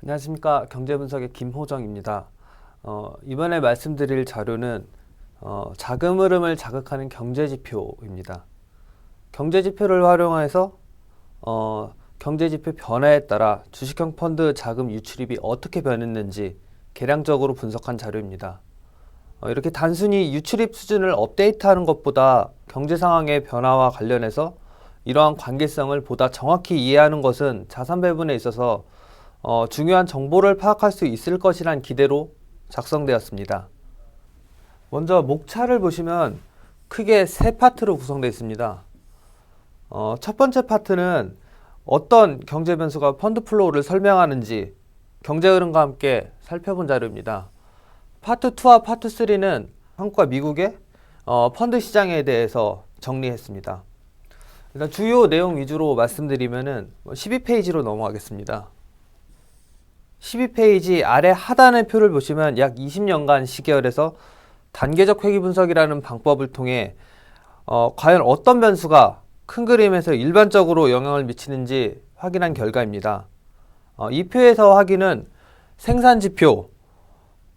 안녕하십니까. 경제분석의 김호정입니다. 이번에 말씀드릴 자료는 자금 흐름을 자극하는 경제지표입니다. 경제지표를 활용해서 경제지표 변화에 따라 주식형 펀드 자금 유출입이 어떻게 변했는지 계량적으로 분석한 자료입니다. 이렇게 단순히 유출입 수준을 업데이트하는 것보다 경제 상황의 변화와 관련해서 이러한 관계성을 보다 정확히 이해하는 것은 자산 배분에 있어서 중요한 정보를 파악할 수 있을 것이란 기대로 작성되었습니다. 먼저 목차를 보시면 크게 세 파트로 구성되어 있습니다. 첫 번째 파트는 어떤 경제 변수가 펀드 플로우를 설명하는지 경제 흐름과 함께 살펴본 자료입니다. 파트 2와 파트 3는 한국과 미국의 펀드 시장에 대해서 정리했습니다. 일단 주요 내용 위주로 말씀드리면은 12페이지로 넘어가겠습니다. 12페이지 아래 하단의 표를 보시면 약 20년간 시계열에서 단계적 회귀 분석이라는 방법을 통해 과연 어떤 변수가 큰 그림에서 일반적으로 영향을 미치는지 확인한 결과입니다. 이 표에서 확인은 생산지표,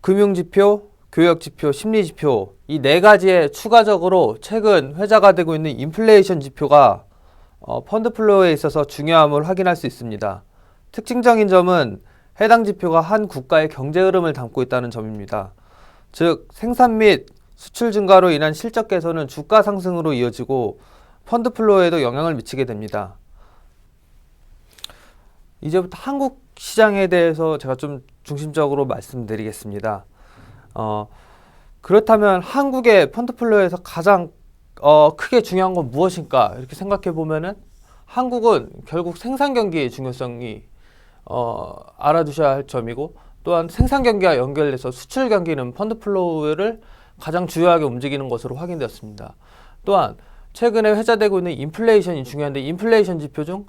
금융지표, 교역지표, 심리지표 이 네 가지에 추가적으로 최근 회자가 되고 있는 인플레이션 지표가 펀드 플로우에 있어서 중요함을 확인할 수 있습니다. 특징적인 점은 해당 지표가 한 국가의 경제 흐름을 담고 있다는 점입니다. 즉 생산 및 수출 증가로 인한 실적 개선은 주가 상승으로 이어지고 펀드 플로우에도 영향을 미치게 됩니다. 이제부터 한국 시장에 대해서 제가 좀 중심적으로 말씀드리겠습니다. 그렇다면 한국의 펀드 플로우에서 가장 크게 중요한 건 무엇인가 이렇게 생각해 보면은 한국은 결국 생산 경기의 중요성이 알아두셔야 할 점이고, 또한 생산 경기와 연결돼서 수출 경기는 펀드 플로우를 가장 주요하게 움직이는 것으로 확인되었습니다. 또한 최근에 회자되고 있는 인플레이션이 중요한데, 인플레이션 지표 중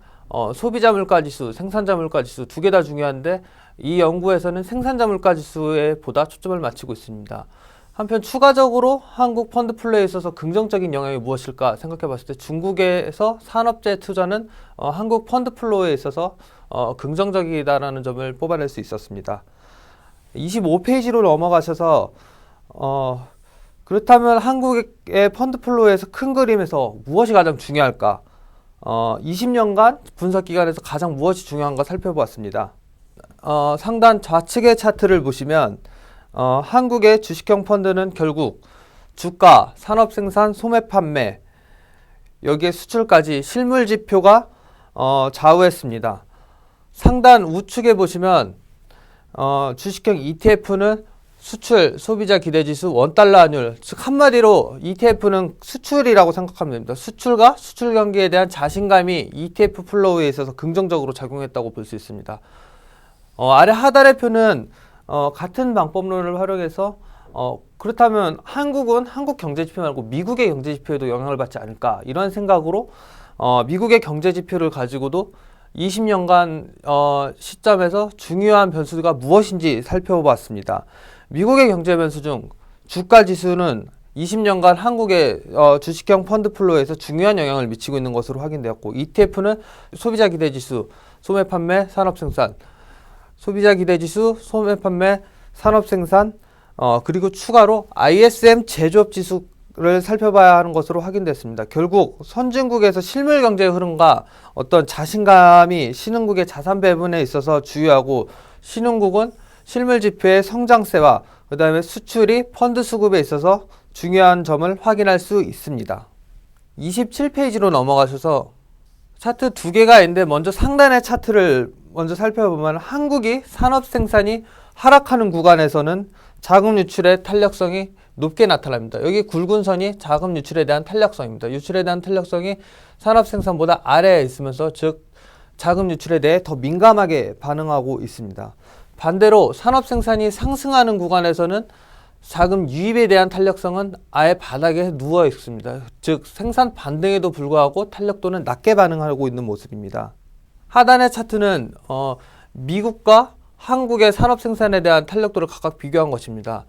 소비자 물가 지수, 생산자 물가 지수 두 개 다 중요한데 이 연구에서는 생산자 물가 지수에 보다 초점을 맞추고 있습니다. 한편 추가적으로 한국 펀드 플로우에 있어서 긍정적인 영향이 무엇일까 생각해 봤을 때 중국에서 산업재 투자는 한국 펀드 플로우에 있어서 긍정적이다라는 점을 뽑아낼 수 있었습니다. 25페이지로 넘어가셔서 그렇다면 한국의 펀드 플로우에서 큰 그림에서 무엇이 가장 중요할까? 20년간 분석 기간에서 가장 무엇이 중요한가 살펴보았습니다. 상단 좌측의 차트를 보시면 한국의 주식형 펀드는 결국 주가, 산업 생산, 소매 판매 여기에 수출까지 실물 지표가 좌우했습니다. 상단 우측에 보시면 주식형 ETF는 수출, 소비자 기대지수, 원달러 환율, 즉 한마디로 ETF는 수출이라고 생각하면 됩니다. 수출과 수출 경기에 대한 자신감이 ETF 플로우에 있어서 긍정적으로 작용했다고 볼 수 있습니다. 아래 하단의 표는 같은 방법론을 활용해서 그렇다면 한국은 한국 경제지표 말고 미국의 경제지표에도 영향을 받지 않을까 이런 생각으로 미국의 경제지표를 가지고도 20년간 시점에서 중요한 변수가 무엇인지 살펴봤습니다. 미국의 경제 변수 중 주가 지수는 20년간 한국의 주식형 펀드 플로우에서 중요한 영향을 미치고 있는 것으로 확인되었고, ETF는 소비자 기대지수, 소매 판매, 산업 생산, 소비자 기대지수, 소매 판매, 산업 생산, 그리고 추가로 ISM 제조업 지수를 살펴봐야 하는 것으로 확인됐습니다. 결국 선진국에서 실물 경제 흐름과 어떤 자신감이 신흥국의 자산 배분에 있어서 주요하고, 신흥국은 실물 지표의 성장세와 그 다음에 수출이 펀드 수급에 있어서 중요한 점을 확인할 수 있습니다. 27페이지로 넘어가셔서 차트 두 개가 있는데 먼저 상단의 차트를 먼저 살펴보면 한국이 산업 생산이 하락하는 구간에서는 자금 유출의 탄력성이 높게 나타납니다. 여기 굵은 선이 자금 유출에 대한 탄력성입니다. 유출에 대한 탄력성이 산업 생산보다 아래에 있으면서 즉 자금 유출에 대해 더 민감하게 반응하고 있습니다. 반대로 산업 생산이 상승하는 구간에서는 자금 유입에 대한 탄력성은 아예 바닥에 누워 있습니다. 즉 생산 반등에도 불구하고 탄력도는 낮게 반응하고 있는 모습입니다. 하단의 차트는 미국과 한국의 산업 생산에 대한 탄력도를 각각 비교한 것입니다.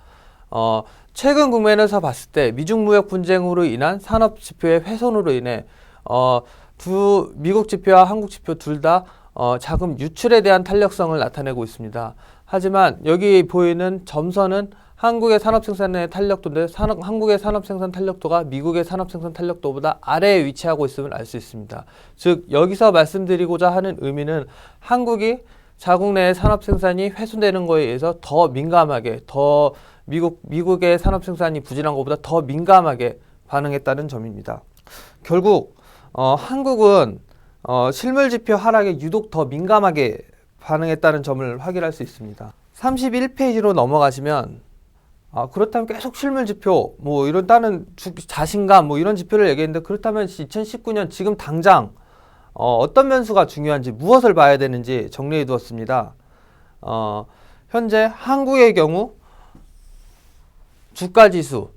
최근 국면에서 봤을 때 미중 무역 분쟁으로 인한 산업 지표의 훼손으로 인해 미국 지표와 한국 지표 둘 다 자금 유출에 대한 탄력성을 나타내고 있습니다. 하지만 여기 보이는 점선은 한국의 산업 생산의 탄력도인데 한국의 산업 생산 탄력도가 미국의 산업 생산 탄력도보다 아래에 위치하고 있음을 알 수 있습니다. 즉 여기서 말씀드리고자 하는 의미는 한국이 자국 내의 산업 생산이 훼손되는 것에 의해서 더 민감하게 미국의 산업 생산이 부진한 것보다 더 민감하게 반응했다는 점입니다. 결국 한국은 실물 지표 하락에 유독 더 민감하게 반응했다는 점을 확인할 수 있습니다. 31페이지로 넘어가시면 그렇다면 계속 실물 지표 이런 다른 자신감 이런 지표를 얘기했는데, 그렇다면 2019년 지금 당장 어떤 변수가 중요한지 무엇을 봐야 되는지 정리해 두었습니다. 현재 한국의 경우 주가지수,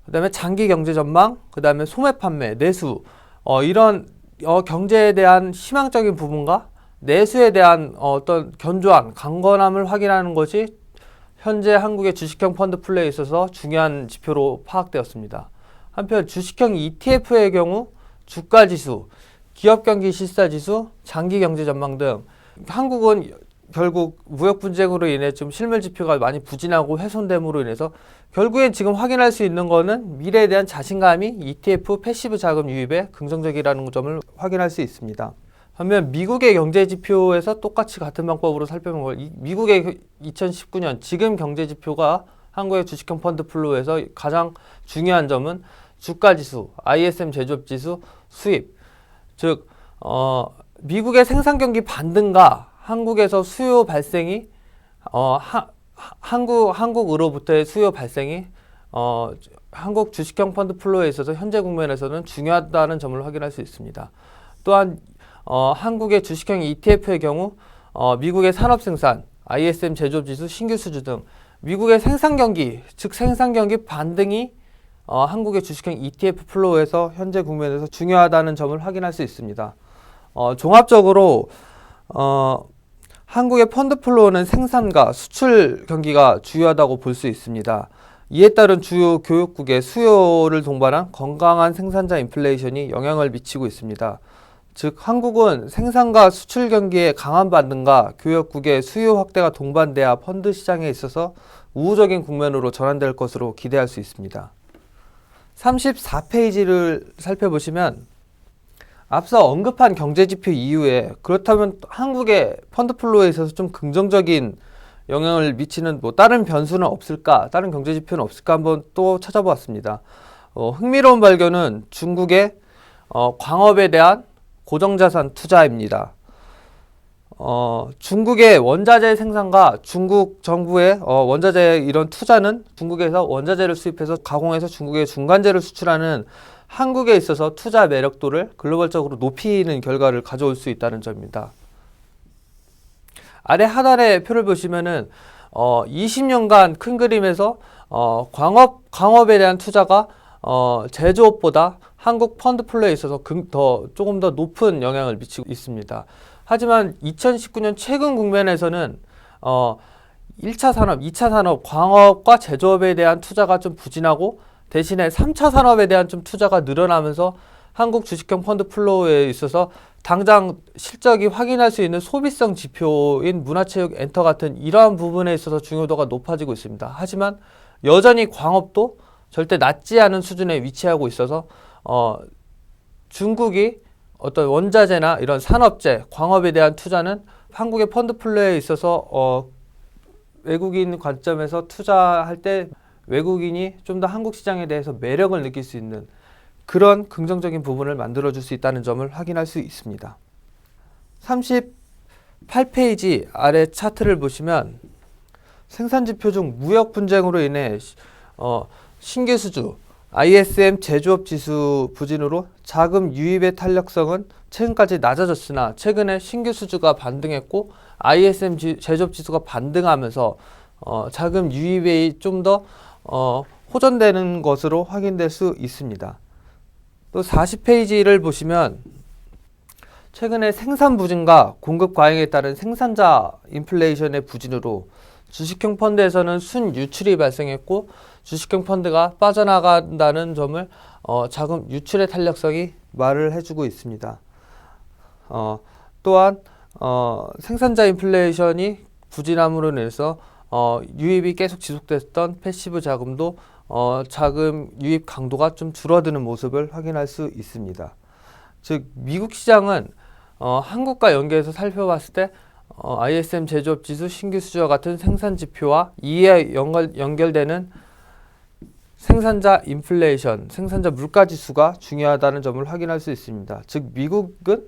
그 다음에 장기 경제 전망, 그 다음에 소매 판매, 내수 이런 경제에 대한 희망적인 부분과 내수에 대한 어떤 견조한 강건함을 확인하는 것이 현재 한국의 주식형 펀드 플레이에 있어서 중요한 지표로 파악되었습니다. 한편 주식형 ETF의 경우 주가지수, 기업경기 실사지수, 장기경제 전망 등 한국은 결국 무역 분쟁으로 인해 좀 실물 지표가 많이 부진하고 훼손됨으로 인해서 결국엔 지금 확인할 수 있는 거는 미래에 대한 자신감이 ETF 패시브 자금 유입에 긍정적이라는 점을 확인할 수 있습니다. 반면 미국의 경제 지표에서 똑같이 같은 방법으로 살펴본 걸 미국의 2019년 지금 경제 지표가 한국의 주식형 펀드 플로우에서 가장 중요한 점은 주가지수, ISM 제조업지수, 수입, 즉 미국의 생산 경기 반등과 한국에서 수요 발생이 한국으로부터의 수요 발생이 한국 주식형 펀드 플로우에 있어서 현재 국면에서는 중요하다는 점을 확인할 수 있습니다. 또한 한국의 주식형 ETF의 경우 미국의 산업 생산, ISM 제조업지수, 신규 수주 등 미국의 생산 경기, 즉 생산 경기 반등이 한국의 주식형 ETF 플로우에서 현재 국면에서 중요하다는 점을 확인할 수 있습니다. 종합적으로 한국의 펀드 플로우는 생산과 수출 경기가 주요하다고 볼 수 있습니다. 이에 따른 주요 교역국의 수요를 동반한 건강한 생산자 인플레이션이 영향을 미치고 있습니다. 즉 한국은 생산과 수출 경기의 강한 반등과 교역국의 수요 확대가 동반돼야 펀드 시장에 있어서 우호적인 국면으로 전환될 것으로 기대할 수 있습니다. 34페이지를 살펴보시면 앞서 언급한 경제지표 이후에 그렇다면 한국의 펀드 플로우에 있어서 좀 긍정적인 영향을 미치는 다른 변수는 없을까, 다른 경제지표는 없을까 한번 또 찾아보았습니다. 흥미로운 발견은 중국의 광업에 대한 고정자산 투자입니다. 중국의 원자재 생산과 중국 정부의 원자재 이런 투자는 중국에서 원자재를 수입해서 가공해서 중국에 중간재를 수출하는 한국에 있어서 투자 매력도를 글로벌적으로 높이는 결과를 가져올 수 있다는 점입니다. 아래 하단의 표를 보시면은 20년간 큰 그림에서 광업에 대한 투자가 제조업보다 한국 펀드 플로우에 있어서 조금 더 높은 영향을 미치고 있습니다. 하지만 2019년 최근 국면에서는 1차 산업, 2차 산업, 광업과 제조업에 대한 투자가 좀 부진하고 대신에 3차 산업에 대한 좀 투자가 늘어나면서 한국 주식형 펀드 플로우에 있어서 당장 실적이 확인할 수 있는 소비성 지표인 문화체육 엔터 같은 이러한 부분에 있어서 중요도가 높아지고 있습니다. 하지만 여전히 광업도 절대 낮지 않은 수준에 위치하고 있어서 중국이 어떤 원자재나 이런 산업재, 광업에 대한 투자는 한국의 펀드 플레이에 있어서 외국인 관점에서 투자할 때 외국인이 좀 더 한국 시장에 대해서 매력을 느낄 수 있는 그런 긍정적인 부분을 만들어줄 수 있다는 점을 확인할 수 있습니다. 38페이지 아래 차트를 보시면 생산지표 중 무역 분쟁으로 인해 신규 수주, ISM 제조업 지수 부진으로 자금 유입의 탄력성은 최근까지 낮아졌으나 최근에 신규 수주가 반등했고 ISM 제조업 지수가 반등하면서 자금 유입이 좀 더 호전되는 것으로 확인될 수 있습니다. 또 40페이지를 보시면 최근에 생산 부진과 공급 과잉에 따른 생산자 인플레이션의 부진으로 주식형 펀드에서는 순유출이 발생했고 주식형 펀드가 빠져나간다는 점을 자금 유출의 탄력성이 말을 해주고 있습니다. 또한 생산자 인플레이션이 부진함으로 인해서 유입이 계속 지속됐던 패시브 자금도 자금 유입 강도가 좀 줄어드는 모습을 확인할 수 있습니다. 즉 미국 시장은 한국과 연계해서 살펴봤을 때 ISM 제조업 지수, 신규 수주와 같은 생산 지표와 이에 연결되는 생산자 인플레이션, 생산자 물가 지수가 중요하다는 점을 확인할 수 있습니다. 즉 미국은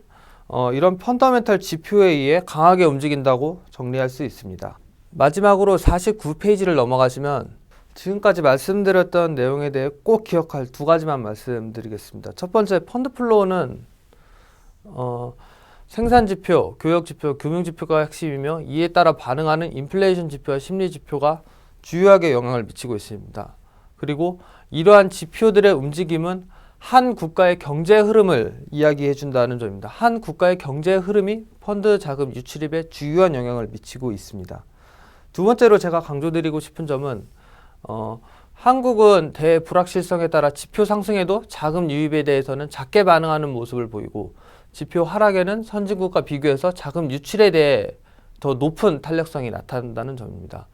이런 펀더멘탈 지표에 의해 강하게 움직인다고 정리할 수 있습니다. 마지막으로 49페이지를 넘어가시면 지금까지 말씀드렸던 내용에 대해 꼭 기억할 두 가지만 말씀드리겠습니다. 첫 번째, 펀드플로우는 생산지표, 교역지표, 금융지표가 핵심이며 이에 따라 반응하는 인플레이션 지표와 심리지표가 주요하게 영향을 미치고 있습니다. 그리고 이러한 지표들의 움직임은 한 국가의 경제 흐름을 이야기해 준다는 점입니다. 한 국가의 경제 흐름이 펀드 자금 유출입에 주요한 영향을 미치고 있습니다. 두 번째로 제가 강조드리고 싶은 점은 한국은 대불확실성에 따라 지표 상승에도 자금 유입에 대해서는 작게 반응하는 모습을 보이고 지표 하락에는 선진국과 비교해서 자금 유출에 대해 더 높은 탄력성이 나타난다는 점입니다.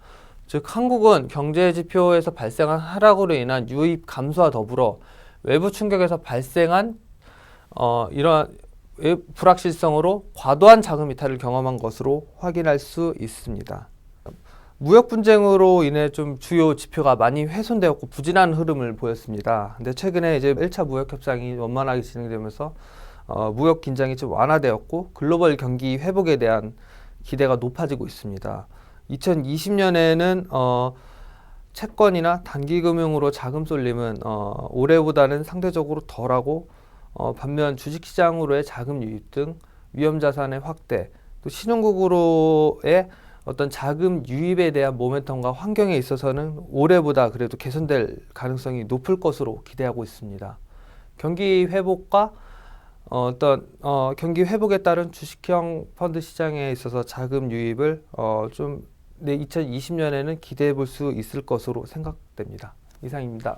즉 한국은 경제 지표에서 발생한 하락으로 인한 유입 감소와 더불어 외부 충격에서 발생한 이러한 불확실성으로 과도한 자금 이탈을 경험한 것으로 확인할 수 있습니다. 무역 분쟁으로 인해 좀 주요 지표가 많이 훼손되었고 부진한 흐름을 보였습니다. 근데 최근에 이제 1차 무역 협상이 원만하게 진행되면서 무역 긴장이 좀 완화되었고 글로벌 경기 회복에 대한 기대가 높아지고 있습니다. 2020년에는 채권이나 단기금융으로 자금 쏠림은 올해보다는 상대적으로 덜하고 반면 주식시장으로의 자금 유입 등 위험자산의 확대, 또 신흥국으로의 어떤 자금 유입에 대한 모멘텀과 환경에 있어서는 올해보다 그래도 개선될 가능성이 높을 것으로 기대하고 있습니다. 경기 회복과 경기 회복에 따른 주식형 펀드 시장에 있어서 자금 유입을 좀 2020년에는 기대해 볼 수 있을 것으로 생각됩니다. 이상입니다.